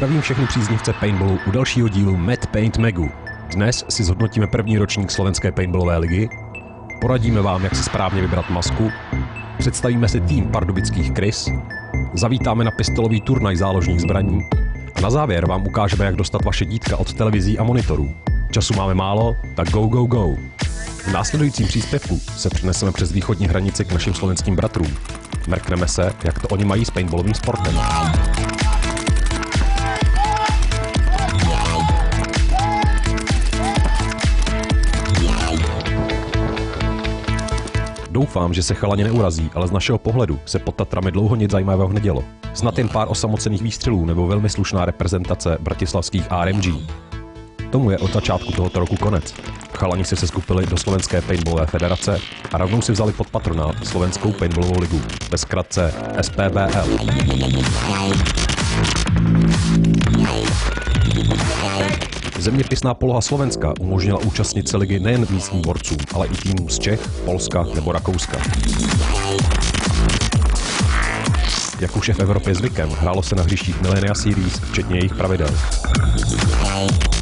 Zdravím všechny příznivce paintballu u dalšího dílu Mad Paint Magu. Dnes si zhodnotíme první ročník slovenské paintballové ligy, poradíme vám, jak si správně vybrat masku, představíme si tým pardubických Krys, zavítáme na pistolový turnaj záložních zbraní a na závěr vám ukážeme, jak dostat vaše dítka od televizí a monitorů. Času máme málo, tak go, go, go! V následujícím příspěvku se přeneseme přes východní hranici k našim slovenským bratrům. Mrkneme se, jak to oni mají s paintballovým sportem. Doufám, že se chalani neurazí, ale z našeho pohledu se pod Tatrami dlouho nic zajímavého nedělo. Snad jen pár osamocených výstřelů nebo velmi slušná reprezentace bratislavských RMG. Tomu je od začátku tohoto roku konec. Chalani si se skupili do Slovenské paintballové federace a rovnou si vzali pod patronát Slovenskou paintballovou ligu, ve zkratce SPBL. Zeměpisná poloha Slovenska umožnila účastnit se ligy nejen místním borcům, ale i týmům z Čech, Polska nebo Rakouska. Jak už je v Evropě zvykem, hrálo se na hřištích Millennia Series, včetně jejich pravidel.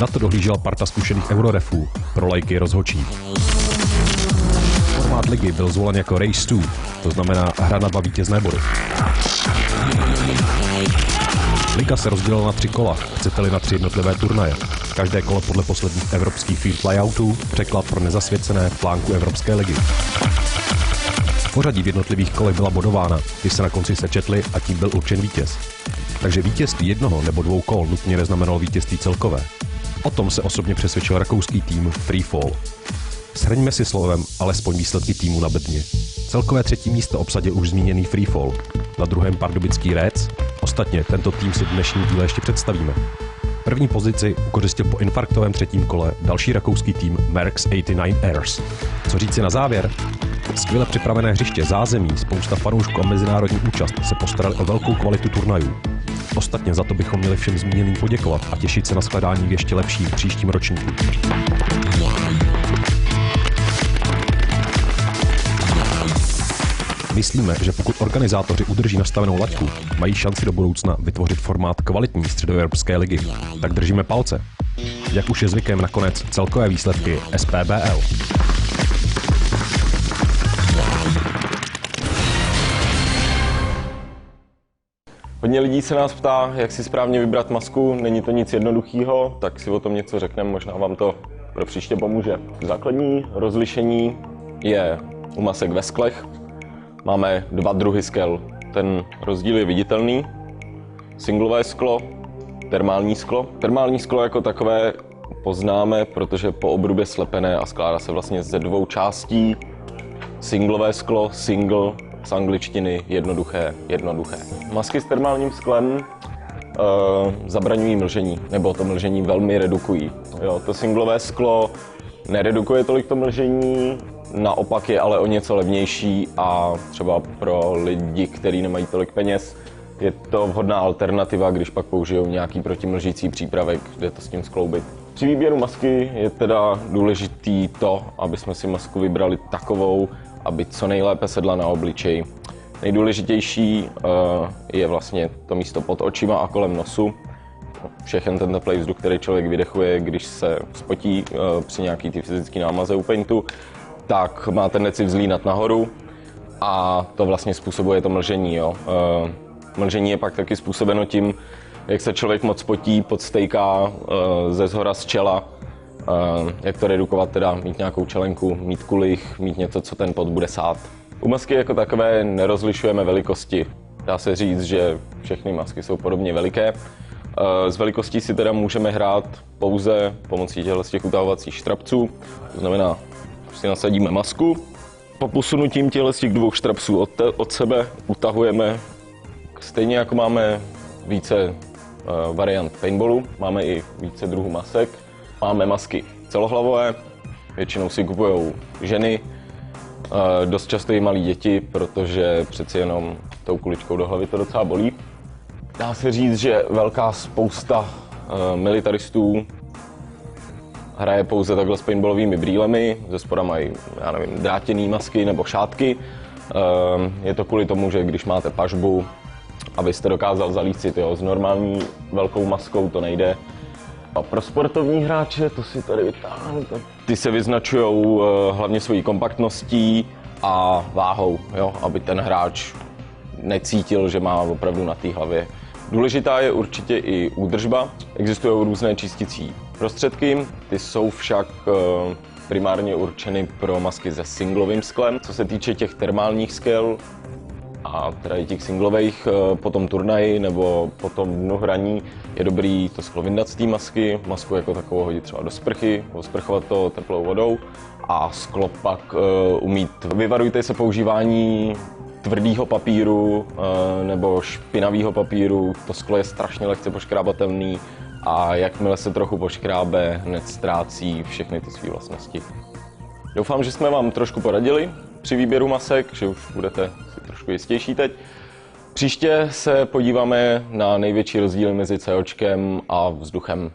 Na to dohlížela parta zkušených eurorefů, pro lajky rozhodčí. Formát ligy byl zvolen jako Race 2, to znamená hra na 2 vítězné body. Liga se rozdělila na 3 kola, chcete-li na 3 jednotlivé turnaje. Každé kolo podle posledních evropských field layoutů, překlad pro nezasvěcené v plánku Evropské ligy. Pořadí v jednotlivých kolech byla bodována, ty se na konci sečetly a tím byl určen vítěz. Takže vítězství jednoho nebo 2 kol nutně neznamenalo vítězství celkové. O tom se osobně přesvědčil rakouský tým Freefall. Shrňme si slovem alespoň výsledky týmu na bedně. Celkové 3. místo obsadil už zmíněný Freefall, na druhém pardubický Reds, ostatně tento tým si v dnešním díle ještě představíme. První pozici ukořistil po infarktovém 3. kole další rakouský tým Mercs 89 Airs. Co říci na závěr? Skvěle připravené hřiště, zázemí, spousta fanoušků a mezinárodní účast se postarali o velkou kvalitu turnajů. Ostatně za to bychom měli všem zmíněným poděkovat a těšit se na shledání v ještě lepším příštím ročníku. Myslíme, že pokud organizátoři udrží nastavenou laťku, mají šanci do budoucna vytvořit formát kvalitní středoevropské ligy. Tak držíme palce. Jak už je zvykem, nakonec celkové výsledky SPBL. Hodně lidí se nás ptá, jak si správně vybrat masku, není to nic jednoduchého, tak si o tom něco řekneme, možná vám to pro příště pomůže. Základní rozlišení je u masek ve sklech. Máme 2 druhy skel. Ten rozdíl je viditelný. Singlové sklo, termální sklo. Termální sklo jako takové poznáme, protože po obrubě slepené a skládá se vlastně ze 2 částí. Singlové sklo, single, z angličtiny jednoduché. Masky s termálním sklem zabraňují mlžení, nebo to mlžení velmi redukují. Jo, to singlové sklo neredukuje tolik to mlžení, naopak je ale o něco levnější a třeba pro lidi, kteří nemají tolik peněz, je to vhodná alternativa, když pak použijou nějaký protimlžící přípravek, jde to s tím skloubit. Při výběru masky je teda důležitý to, aby jsme si masku vybrali takovou, aby co nejlépe sedla na obličej. Nejdůležitější je vlastně to místo pod očima a kolem nosu. Všechen ten teplý vzduch, který člověk vydechuje, když se spotí při nějaký ty fyzické námaze u paintu, tak má tendenci vzlínat nahoru a to vlastně způsobuje to mlžení. Jo. Mlžení je pak taky způsobeno tím, jak se člověk moc potí, podstejká ze zhora z čela, jak to redukovat, teda mít nějakou čelenku, mít kulich, mít něco, co ten pot bude sát. U masky jako takové nerozlišujeme velikosti. Dá se říct, že všechny masky jsou podobně veliké. Z velikostí si teda můžeme hrát pouze pomocí těch utahovacích štrapců. To znamená, si nasadíme masku, po posunutím těch 2 štrapsů od sebe utahujeme. Stejně jako máme více variant paintballu, máme i více druhů masek. Máme masky celohlavové, většinou si kupují ženy, dost často i malí děti, protože přeci jenom tou kuličkou do hlavy to docela bolí. Dá se říct, že velká spousta militaristů hraje pouze takhle s paintballovými brýlemi, ze spoda mají, já nevím, drátěný masky nebo šátky. Je to kvůli tomu, že když máte pažbu, abyste dokázal zalít si s normální velkou maskou, to nejde. A pro sportovní hráče, to si tady vytáhnu, ty se vyznačují hlavně svojí kompaktností a váhou, jo, aby ten hráč necítil, že má opravdu na té hlavě. Důležitá je určitě i údržba. Existují různé čistící prostředky, ty jsou však primárně určeny pro masky se singlovým sklem. Co se týče těch termálních skel a teda i těch singlových po tom turnaji nebo po tom dnu hraní, je dobrý to sklo vyndat z té masky, masku jako takovou hodit třeba do sprchy, osprchovat to teplou vodou a sklo pak umít. Vyvarujte se používání tvrdého papíru nebo špinavého papíru, to sklo je strašně lehce poškrábatelný a jakmile se trochu poškrábe, hned ztrácí všechny ty své vlastnosti. Doufám, že jsme vám trošku poradili při výběru masek, že už budete si trošku jistější teď. Příště se podíváme na největší rozdíly mezi COčkem a vzduchem.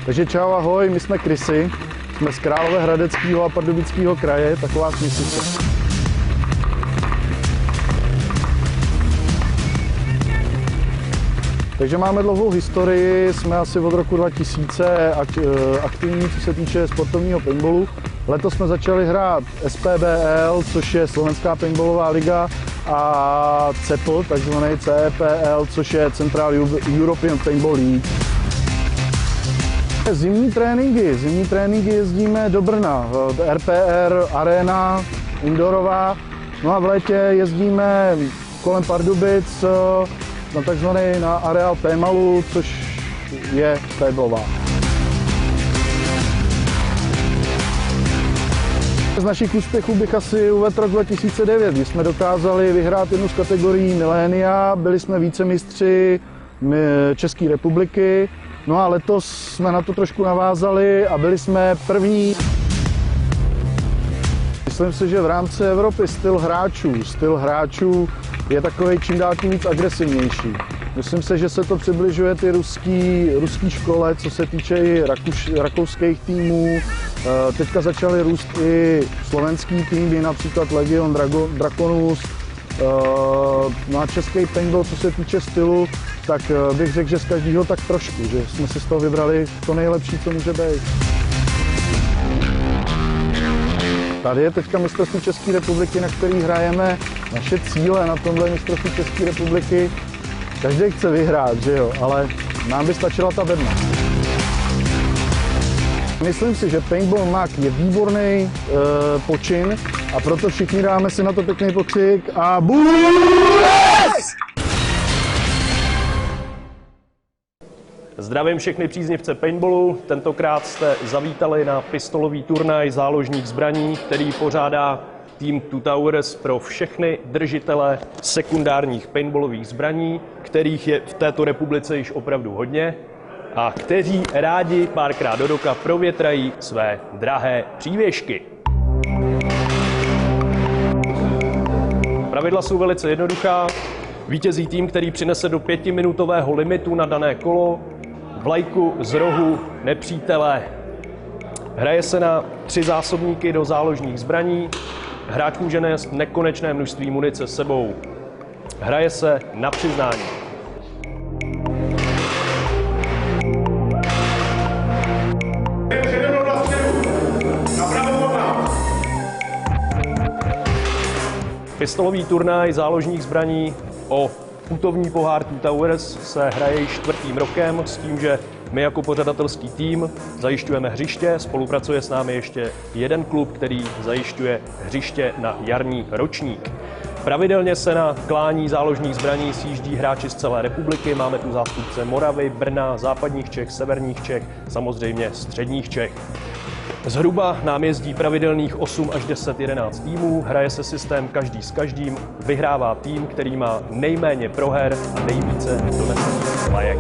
Takže čau, ahoj, my jsme Krysy, jsme z Královéhradeckého a Pardubického kraje, taková směsice. Takže máme dlouhou historii, jsme asi od roku 2000 aktivní, co se týče sportovního paintballu. Letos jsme začali hrát SPBL, což je Slovenská paintballová liga, a CEPL, takzvaný CEPL, což je Central European Paintball League. Zimní tréninky jezdíme do Brna, RPR Arena, indoorová, no a v létě jezdíme kolem Pardubic na areál Pémalu, což je paintballová. Z našich úspěchů bych asi uvedl rok 2009, kdy jsme dokázali vyhrát jednu z kategorií Milénia, byli jsme vícemistři České republiky. No a letos jsme na to trošku navázali a byli jsme první. Myslím si, že v rámci Evropy styl hráčů je takový čím dál tím víc agresivnější. Myslím si, že se to přibližuje ty ruský škole, co se týče i rakouských týmů. Teďka začaly růst i slovenský týmy, například Legion Dragonus. No a český paintball, co se týče stylu, tak bych řekl, že z každého tak trošku, že jsme si z toho vybrali to nejlepší, co může být. Tady je teďka mistrovství České republiky, na který hrajeme. Naše cíle na tomhle mistrovství České republiky, každý chce vyhrát, že jo, ale nám by stačila ta bedna. Myslím si, že paintball mak je výborný počin a proto všichni dáme si na to pěkný pokřik a Zdravím všechny příznivce paintballu. Tentokrát jste zavítali na pistolový turnaj záložních zbraní, který pořádá Team Two Towers pro všechny držitele sekundárních paintballových zbraní, kterých je v této republice již opravdu hodně a kteří rádi párkrát do roka provětrají své drahé přívěšky. Pravidla jsou velice jednoduchá. Vítězí tým, který přinese do 5minutového limitu na dané kolo vlajku z rohu nepřítele. Hraje se na 3 zásobníky do záložních zbraní. Hráč může nést nekonečné množství munice s sebou. Hraje se na přiznání. Pistolový turnaj záložních zbraní o putovní pohár Two Towers se hraje již 4. rokem s tím, že my jako pořadatelský tým zajišťujeme hřiště, spolupracuje s námi ještě jeden klub, který zajišťuje hřiště na jarní ročník. Pravidelně se na klání záložních zbraní sjíždí hráči z celé republiky, máme tu zástupce Moravy, Brna, západních Čech, severních Čech, samozřejmě středních Čech. Zhruba nám jezdí pravidelných 8 až 10, 11 týmů, hraje se systém každý s každým, vyhrává tým, který má nejméně proher a nejvíce donesených vlajek.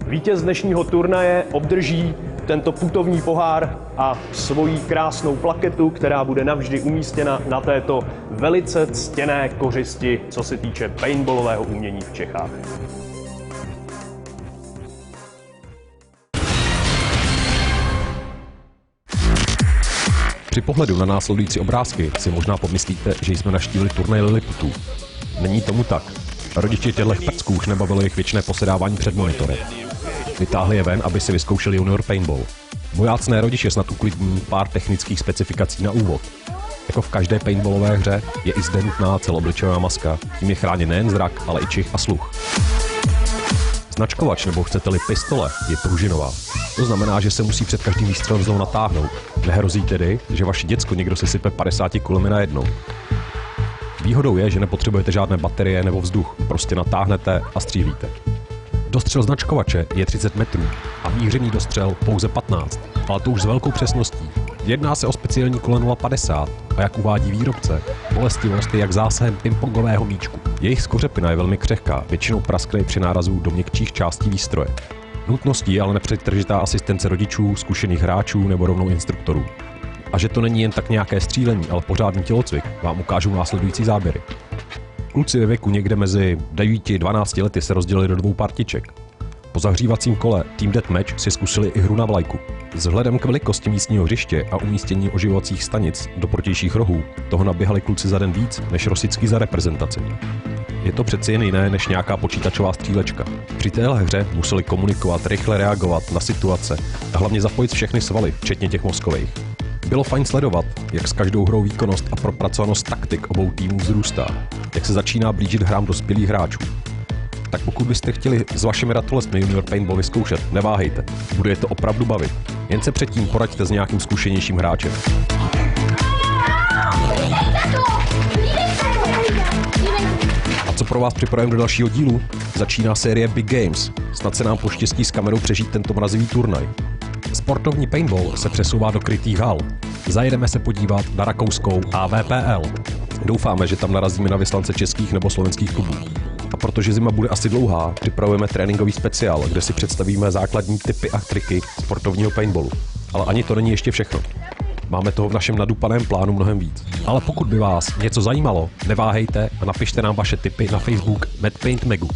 Vítěz dnešního turnaje obdrží tento putovní pohár a svoji krásnou plaketu, která bude navždy umístěna na této velice ctěné kořisti, co se týče paintballového umění v Čechách. Při pohledu na následující obrázky si možná pomyslíte, že jsme navštívili turnaj Lilliputů. Není tomu tak. Rodiče těchto prcků už nebavilo jejich věčné posedávání před monitorem. Vytáhli je ven, aby si vyzkoušeli junior paintball. Bojácné rodiče snad uklidní pár technických specifikací na úvod. Jako v každé paintballové hře je i zde nutná celoobličejová maska, tím je chráněn nejen zrak, ale i čich a sluch. Značkovač, nebo chcete-li pistole, je pružinová. To znamená, že se musí před každým výstřelem znovu natáhnout. Nehrozí tedy, že vaše děcko někdo si sype 50 kulemi najednou. Výhodou je, že nepotřebujete žádné baterie nebo vzduch, prostě natáhnete a střílíte. Dostřel značkovače je 30 metrů a mířený dostřel pouze 15, ale to už s velkou přesností. Jedná se o speciální kule 0,50 a jak uvádí výrobce, bolestivost je jak zásahem pingpongového míčku. Jejich skořepina je velmi křehká, většinou praskne při nárazu do měkčích částí výstroje. Nutností je ale nepřetržitá asistence rodičů, zkušených hráčů nebo rovnou instruktorů. A že to není jen tak nějaké střílení, ale pořádný tělocvik, vám ukážu následující záběry. Kluci ve věku někde mezi 9 a 12 lety se rozdělili do 2 partiček. Po zahřívacím kole Team Deathmatch si zkusili i hru na vlajku. Vzhledem k velikosti místního hřiště a umístění oživovacích stanic do protějších rohů toho naběhali kluci za den víc než Rosický za reprezentaci. Je to přeci jen jiné než nějaká počítačová střílečka. Při téhle hře museli komunikovat, rychle reagovat na situace a hlavně zapojit všechny svaly, včetně těch mozkových. Bylo fajn sledovat, jak s každou hrou výkonnost a propracovanost taktik obou týmů vzrůstá, jak se začíná blížit hrám dospělých hráčů. Tak pokud byste chtěli s vašimi ratolestmi junior paintball vyzkoušet, neváhejte, bude je to opravdu bavit. Jen se předtím poraďte s nějakým zkušenějším hráčem. A co pro vás připravujeme do dalšího dílu? Začíná série Big Games. Snad se nám poštěstí s kamerou přežít tento mrazivý turnaj. Sportovní paintball se přesouvá do krytých hal. Zajedeme se podívat na rakouskou AVPL. Doufáme, že tam narazíme na vyslance českých nebo slovenských klubů. A protože zima bude asi dlouhá, připravujeme tréninkový speciál, kde si představíme základní tipy a triky sportovního paintballu. Ale ani to není ještě všechno. Máme toho v našem nadupaném plánu mnohem víc. Ale pokud by vás něco zajímalo, neváhejte a napište nám vaše tipy na Facebook MadPaintMagu.